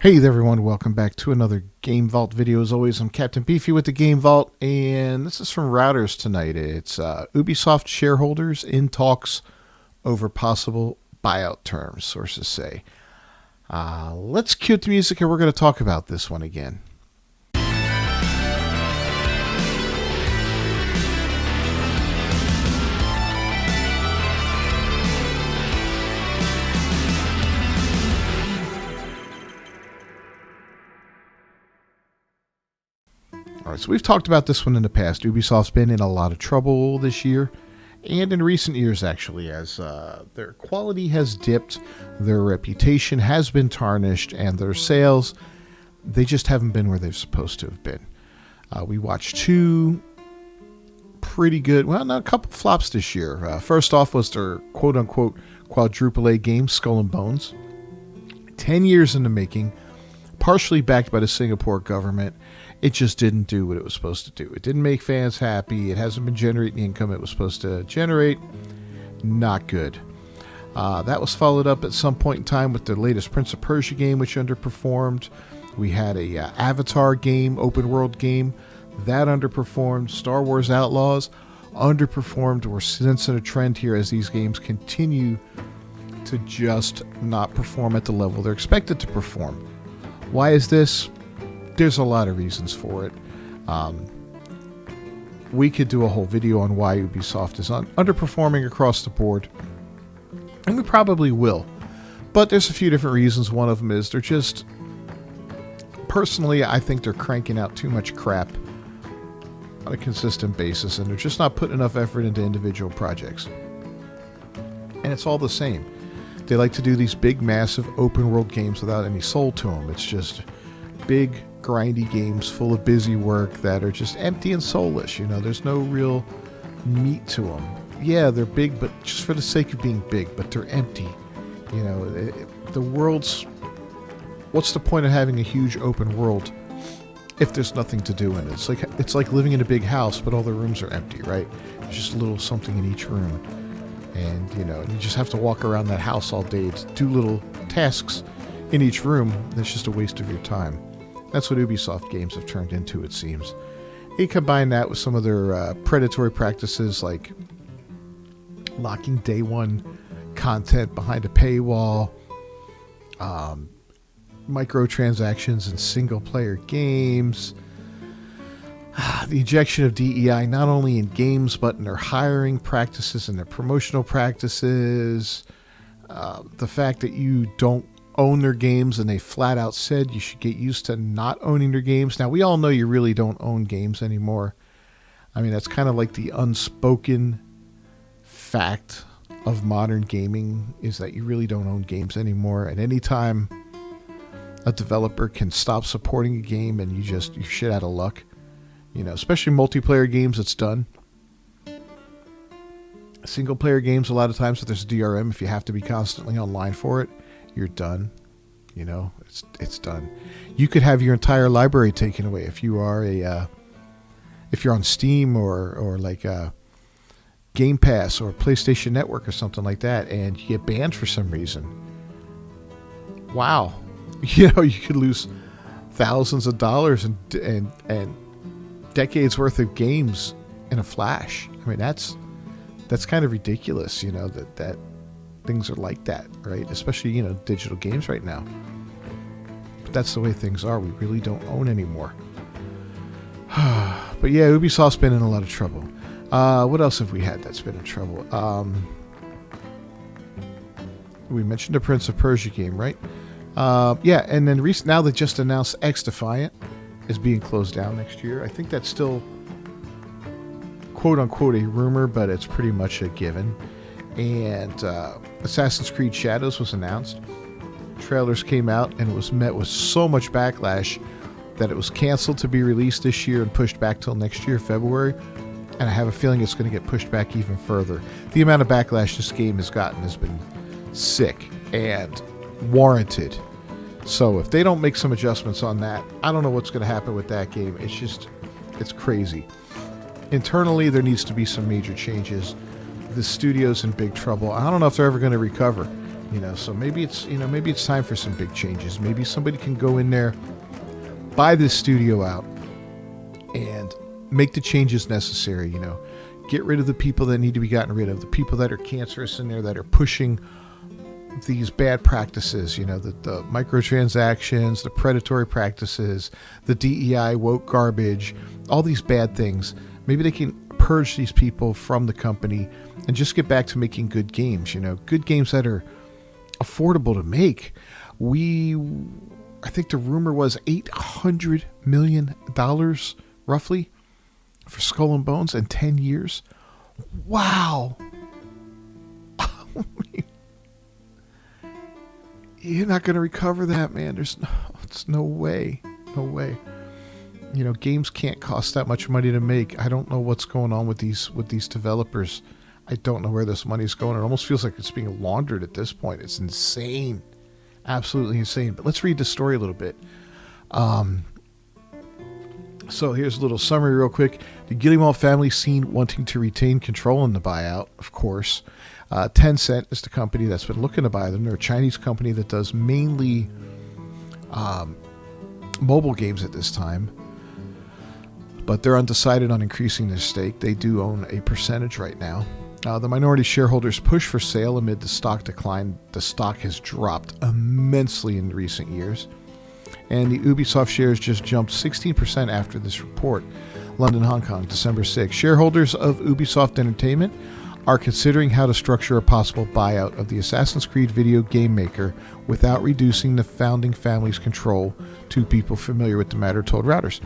Hey there everyone, welcome back to another Game Vault video. As always, I'm Captain Beefy with the Game Vault, and this is from Routers tonight. It's Ubisoft shareholders in talks over possible buyout terms, sources say. Let's cue the music and we're going to talk about this one again. All right, so we've talked about this one in the past. Ubisoft's been in a lot of trouble this year, and in recent years, actually, as their quality has dipped, their reputation has been tarnished, and their sales, they just haven't been where they're supposed to have been. We watched two pretty good, well, not a couple flops this year. First off was their quote-unquote quadruple A game, Skull and Bones. 10 years in the making, partially backed by the Singapore government. It just didn't do what it was supposed to do. It didn't make fans happy. It hasn't been generating the income it was supposed to generate. Not good. That was followed up at some point in time with the latest Prince of Persia game, which underperformed. We had a Avatar game, open world game, that underperformed. Star Wars Outlaws underperformed. We're sensing a trend here as these games continue to just not perform at the level they're expected to perform. Why is this? There's a lot of reasons for it. We could do a whole video on why Ubisoft is underperforming across the board, and we probably will. But there's a few different reasons. One of them is they're just, personally, I think they're cranking out too much crap on a consistent basis, and they're just not putting enough effort into individual projects. And it's all the same. They like to do these big, massive, open-world games without any soul to them. It's just big, grindy games full of busy work that are just empty and soulless. You know, there's no real meat to them. Yeah, they're big, but just for the sake of being big, but they're empty. You know, the world's... What's the point of having a huge open world if there's nothing to do in it? It's like living in a big house, but all the rooms are empty, right? There's just a little something in each room. And, you know, you just have to walk around that house all day to do little tasks in each room. That's just a waste of your time. That's what Ubisoft games have turned into, it seems. You combine that with some of their predatory practices, like locking day one content behind a paywall, microtransactions in single-player games, the injection of DEI not only in games but in their hiring practices and their promotional practices, the fact that you don't own their games, and they flat out said you should get used to not owning their games. Now, we all know you really don't own games anymore. I mean, that's kind of like the unspoken fact of modern gaming, is that you really don't own games anymore. At any time, a developer can stop supporting a game and you're shit out of luck. You know, especially multiplayer games, it's done. Single player games, a lot of times, if there's a DRM, if you have to be constantly online for it, you're done. You know, it's done. You could have your entire library taken away if you are if you're on Steam or like Game Pass or PlayStation Network or something like that, and you get banned for some reason. Wow, you know, you could lose thousands of dollars and decades worth of games in a flash. I mean, that's kind of ridiculous. You know, that things are like that, right? Especially, you know, digital games right now. But that's the way things are. We really don't own anymore. But yeah, Ubisoft's been in a lot of trouble. What else have we had that's been in trouble? We mentioned the Prince of Persia game, right? Yeah, and then now they just announced X Defiant is being closed down next year. I think that's still quote-unquote a rumor, but it's pretty much a given. And Assassin's Creed Shadows was announced. Trailers came out and it was met with so much backlash that it was canceled to be released this year and pushed back till next year, February. And I have a feeling it's going to get pushed back even further. The amount of backlash this game has gotten has been sick and warranted. So if they don't make some adjustments on that, I don't know what's going to happen with that game. It's crazy. Internally, there needs to be some major changes. The studio's in big trouble. I don't know if they're ever going to recover. So maybe it's time for some big changes. Maybe somebody can go in there, buy this studio out, and make the changes necessary. Get rid of the people that need to be gotten rid of, the people that are cancerous in there, that are pushing these bad practices, the microtransactions, the predatory practices, the DEI woke garbage, all these bad things. Maybe they can purge these people from the company and just get back to making good games, good games that are affordable to make. I think the rumor was $800 million roughly for Skull and Bones in 10 years. Wow. You're not going to recover that, man. It's no way. No way. Games can't cost that much money to make. I don't know what's going on with these developers. I don't know where this money's going. It almost feels like it's being laundered at this point. It's insane. Absolutely insane. But let's read the story a little bit. So here's a little summary real quick. The Guillemot family seen wanting to retain control in the buyout, of course. Tencent is the company that's been looking to buy them. They're a Chinese company that does mainly mobile games at this time. But they're undecided on increasing their stake. They do own a percentage right now. The minority shareholders push for sale amid the stock decline. The stock has dropped immensely in recent years. And the Ubisoft shares just jumped 16% after this report. London, Hong Kong, December 6. Shareholders of Ubisoft Entertainment are considering how to structure a possible buyout of the Assassin's Creed video game maker without reducing the founding family's control. Two people familiar with the matter told Reuters.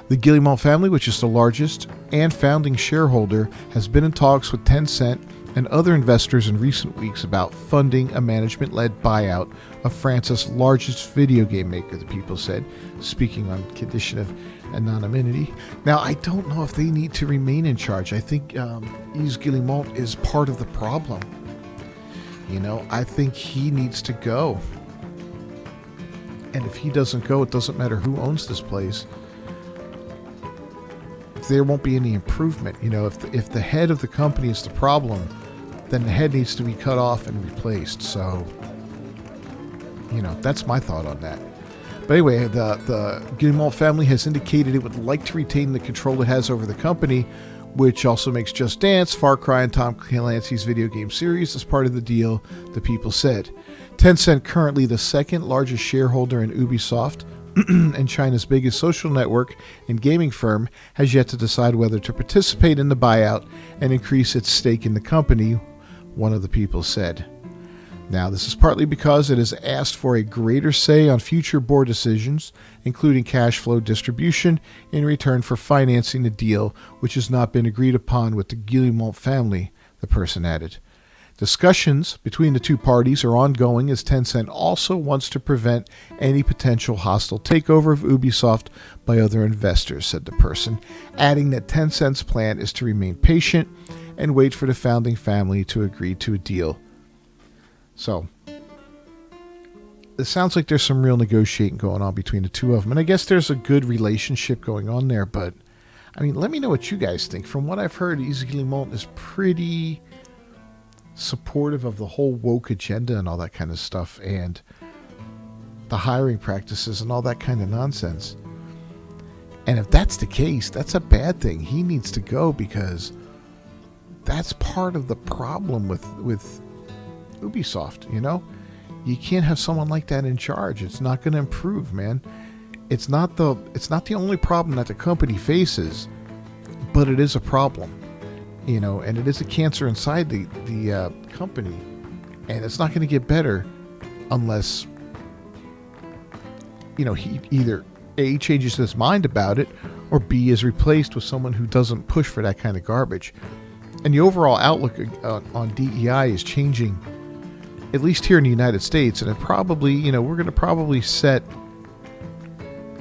The Guillemot family, which is the largest and founding shareholder, has been in talks with Tencent and other investors in recent weeks about funding a management-led buyout of France's largest video game maker, the people said, speaking on condition of anonymity. Now, I don't know if they need to remain in charge. I think Yves Guillemot is part of the problem. I think he needs to go. And if he doesn't go, it doesn't matter who owns this place. There won't be any improvement. If the head of the company is the problem, then the head needs to be cut off and replaced. So, that's my thought on that. But anyway, the Guillemot family has indicated it would like to retain the control it has over the company, which also makes Just Dance, Far Cry, and Tom Clancy's video game series as part of the deal, the people said. Tencent, currently the second largest shareholder in Ubisoft, and China's biggest social network and gaming firm, has yet to decide whether to participate in the buyout and increase its stake in the company, one of the people said. Now, this is partly because it has asked for a greater say on future board decisions, including cash flow distribution, in return for financing the deal, which has not been agreed upon with the Guillemot family, the person added. Discussions between the two parties are ongoing as Tencent also wants to prevent any potential hostile takeover of Ubisoft by other investors, said the person, adding that Tencent's plan is to remain patient and wait for the founding family to agree to a deal. So, it sounds like there's some real negotiating going on between the two of them. And I guess there's a good relationship going on there, but, let me know what you guys think. From what I've heard, Yves Guillemot is pretty supportive of the whole woke agenda and all that kind of stuff, and the hiring practices and all that kind of nonsense. And if that's the case, that's a bad thing. He needs to go, because that's part of the problem with Ubisoft. You can't have someone like that in charge. It's not going to improve, man. It's not the only problem that the company faces, but it is a problem. And it is a cancer inside the company, and it's not going to get better unless, he either A, changes his mind about it, or B, is replaced with someone who doesn't push for that kind of garbage. And the overall outlook on DEI is changing, at least here in the United States, and it probably, we're going to probably set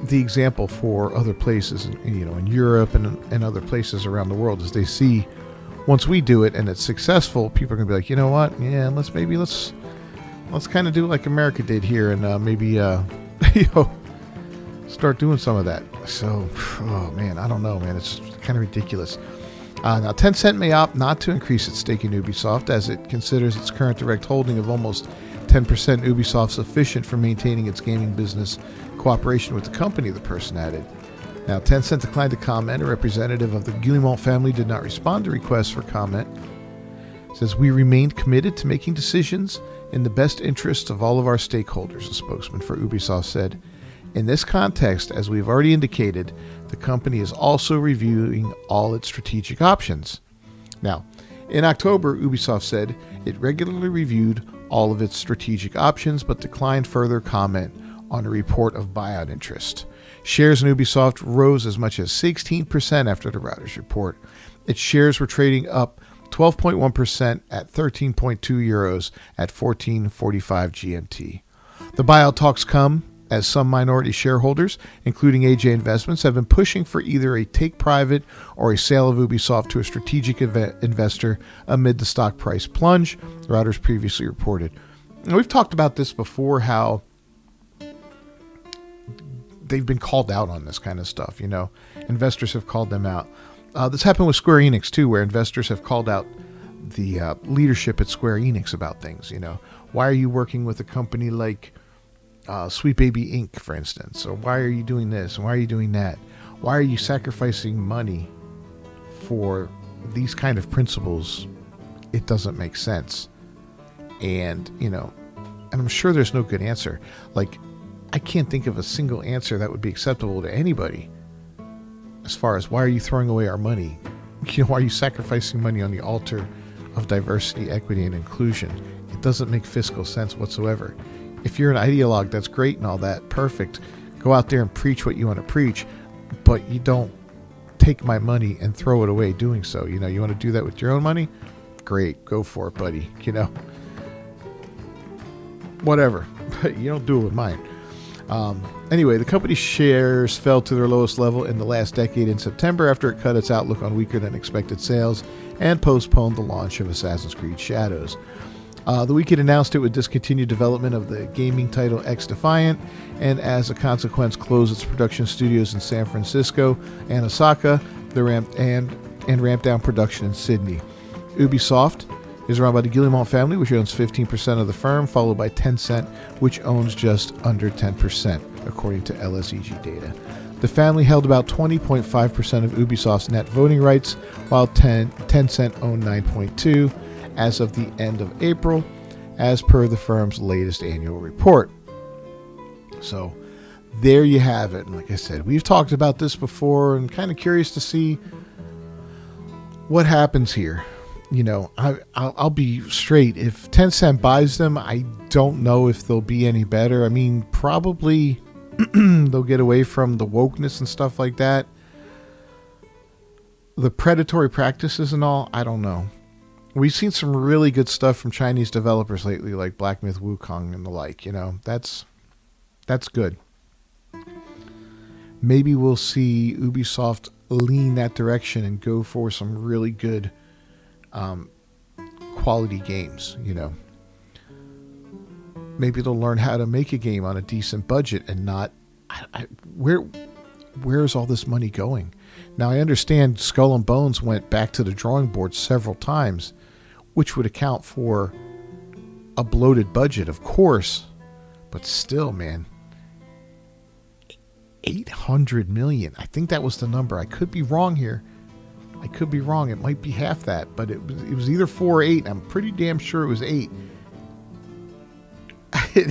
the example for other places, in Europe and other places around the world, as they see. Once we do it and it's successful, people are going to be like, you know what? Yeah, let's kind of do like America did here, and maybe start doing some of that. So, oh man, I don't know, man. It's kind of ridiculous. Now, Tencent may opt not to increase its stake in Ubisoft, as it considers its current direct holding of almost 10% Ubisoft sufficient for maintaining its gaming business cooperation with the company, the person added. Now, Tencent declined to comment. A representative of the Guillemot family did not respond to requests for comment. It says, "We remained committed to making decisions in the best interests of all of our stakeholders," a spokesman for Ubisoft said. "In this context, as we've already indicated, the company is also reviewing all its strategic options." Now, in October, Ubisoft said it regularly reviewed all of its strategic options but declined further comment on a report of buyout interest. Shares in Ubisoft rose as much as 16% after the Reuters report. Its shares were trading up 12.1% at 13.2 euros at 14:45 GMT. The buyout talks come as some minority shareholders, including AJ Investments, have been pushing for either a take-private or a sale of Ubisoft to a strategic investor amid the stock price plunge, Reuters previously reported. And we've talked about this before, how they've been called out on this kind of stuff. Investors have called them out. This happened with Square Enix too, where investors have called out the leadership at Square Enix about things. Why are you working with a company like Sweet Baby Inc., for instance? Or why are you doing this? Why are you doing that? Why are you sacrificing money for these kind of principles? It doesn't make sense. And I'm sure there's no good answer. I can't think of a single answer that would be acceptable to anybody. As far as, why are you throwing away our money? Why are you sacrificing money on the altar of diversity, equity, and inclusion? It doesn't make fiscal sense whatsoever. If you're an ideologue, that's great and all that, perfect. Go out there and preach what you want to preach, but you don't take my money and throw it away doing so. You want to do that with your own money? Great, go for it, buddy. Whatever, but you don't do it with mine. Anyway, the company's shares fell to their lowest level in the last decade in September after it cut its outlook on weaker than expected sales and postponed the launch of Assassin's Creed Shadows. The week it announced it would discontinue development of the gaming title X Defiant, and as a consequence close its production studios in San Francisco and Osaka, and ramp down production in Sydney. Ubisoft is run by the Guillemot family, which owns 15% of the firm, followed by Tencent, which owns just under 10%, according to LSEG data. The family held about 20.5% of Ubisoft's net voting rights, while Tencent owned 9.2% as of the end of April, as per the firm's latest annual report. So there you have it. And like I said, we've talked about this before, and kind of curious to see what happens here. I'll be straight. If Tencent buys them, I don't know if they'll be any better. I mean, probably they'll get away from the wokeness and stuff like that. The predatory practices and all, I don't know. We've seen some really good stuff from Chinese developers lately, like Black Myth Wukong and the like. That's good. Maybe we'll see Ubisoft lean that direction and go for some really good quality games. Maybe they'll learn how to make a game on a decent budget and not where's all this money going? Now, I understand Skull and Bones went back to the drawing board several times, which would account for a bloated budget, of course, but still, man, 800 million. I think that was the number. I could be wrong here. I could be wrong. It might be half that, but it was either 4 or 8. I'm pretty damn sure it was 8.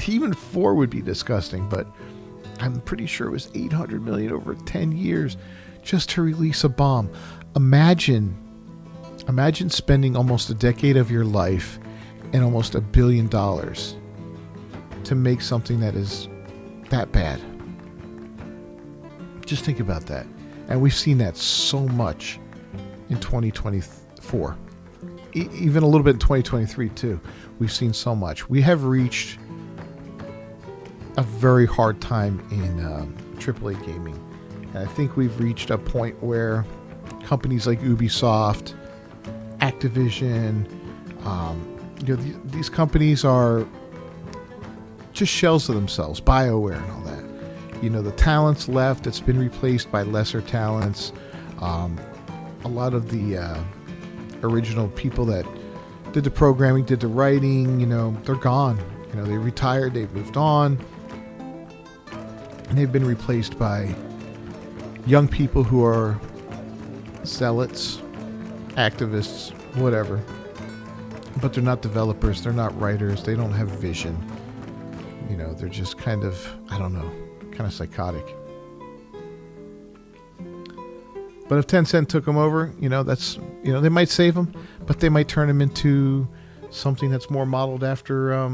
Even 4 would be disgusting, but I'm pretty sure it was 800 million over 10 years just to release a bomb. Imagine spending almost a decade of your life and almost $1 billion to make something that is that bad. Just think about that. And we've seen that so much in 2024, even a little bit in 2023 too. We've seen so much. We have reached a very hard time in AAA gaming, and I think we've reached a point where companies like Ubisoft, Activision, these companies are just shells of themselves. BioWare and all that. The talent's left. It's been replaced by lesser talents. A lot of the original people that did the programming, did the writing, they're gone. You know, they retired, they've moved on, and they've been replaced by young people who are zealots, activists, whatever. But they're not developers, they're not writers, they don't have vision. You know, they're just kind of, I don't know, kind of psychotic. But if Tencent took them over, you know, that's, you know, they might save them, but they might turn them into something that's more modeled after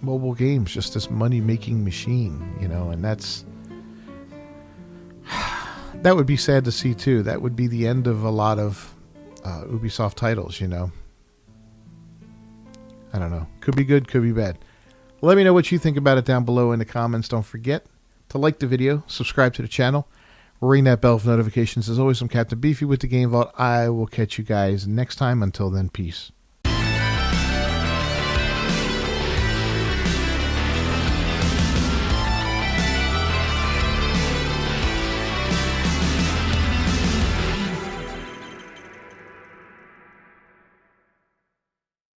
mobile games, just this money-making machine, you know, and that's, that would be sad to see too. That would be the end of a lot of Ubisoft titles, you know. I don't know. Could be good, could be bad. Let me know what you think about it down below in the comments. Don't forget to like the video, subscribe to the channel, ring that bell for notifications. As always, I'm Captain Beefy with the Game Vault. I will catch you guys next time. Until then, peace.